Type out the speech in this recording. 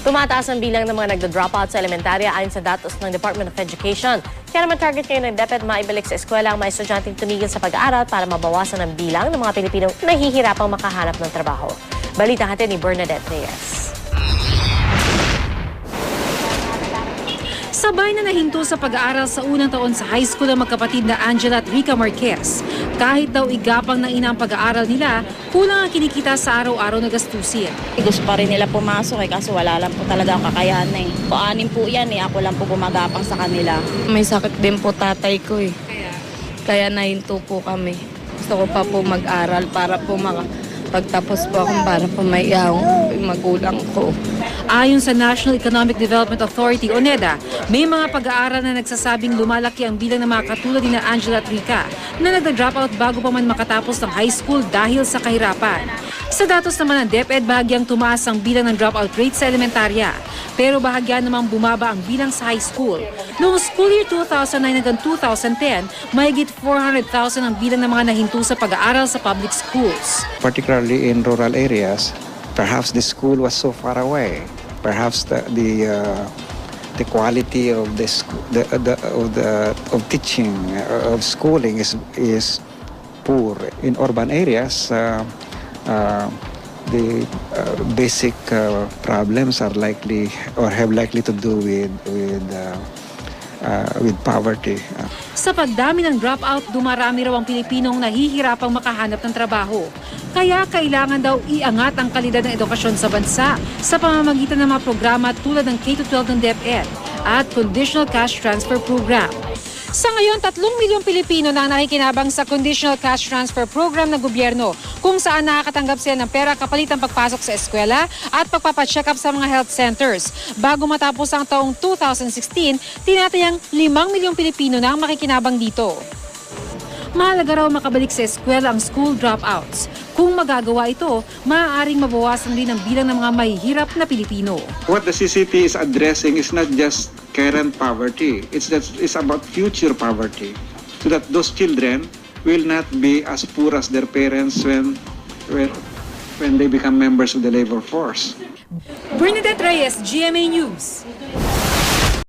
Tumataas ang bilang ng mga nagda-dropout sa elementarya ayon sa datos ng Department of Education. Kaya naman target ngayon ng DepEd maibalik sa eskwela ang mga estudyanteng tumigil sa pag-aaral para mabawasan ang bilang ng mga Pilipinong nahihirapang makahanap ng trabaho. Balita natin ni Bernadette Reyes. Sabay na nahinto sa pag-aaral sa unang taon sa high school ang magkapatid na Angela at Rica Marquez. Kahit daw igapang na ina ang pag-aaral nila, kulang ang kinikita sa araw-araw na gastusin. Gusto pa rin nila pumasok kaso wala lang po talaga ang kakayahan . Anim po yan ako lang po gumagapang sa kanila. May sakit din po tatay ko Kaya nahinto po kami. Gusto ko pa po mag-aral para po pagtapos po akong para po maiahong magulang ko. Ayon sa National Economic Development Authority o NEDA, may mga pag-aaral na nagsasabing lumalaki ang bilang ng mga katulad ni Angela at Rica na nagda-dropout bago pa man makatapos ng high school dahil sa kahirapan. Sa datos naman ng DepEd, bahagyang tumaas ang bilang ng dropout rate sa elementarya, pero bahagya namang bumaba ang bilang sa high school. Noong school year 2009 hanggang 2010, mahigit 400,000 ang bilang ng mga nahinto sa pag-aaral sa public schools. Particularly in rural areas, perhaps the school was so far away. Perhaps the quality of of teaching of schooling is poor. In urban areas, the basic problems are likely or have likely to do with poverty. Sa pagdami ng dropout, dumarami raw ang Pilipinong nahihirapang makahanap ng trabaho. Kaya kailangan daw iangat ang kalidad ng edukasyon sa bansa sa pamamagitan ng mga programa tulad ng K-12 ng DepEd at Conditional Cash Transfer Program. Sa ngayon, 3 milyong Pilipino na ang nakikinabang sa Conditional Cash Transfer Program ng gobyerno kung saan nakakatanggap sila ng pera kapalit ang pagpasok sa eskwela at pagpapacheck up sa mga health centers. Bago matapos ang taong 2016, tinatayang 5 milyong Pilipino na ang makikinabang dito. Mahalaga raw makabalik sa eskwela ang school dropouts. Kung magagawa ito, maaaring mabawasan din ang bilang ng mga mahihirap na Pilipino. What the CCT is addressing is not just current poverty. It's about future poverty. So that those children will not be as poor as their parents when they become members of the labor force. Bernadette Reyes, GMA News.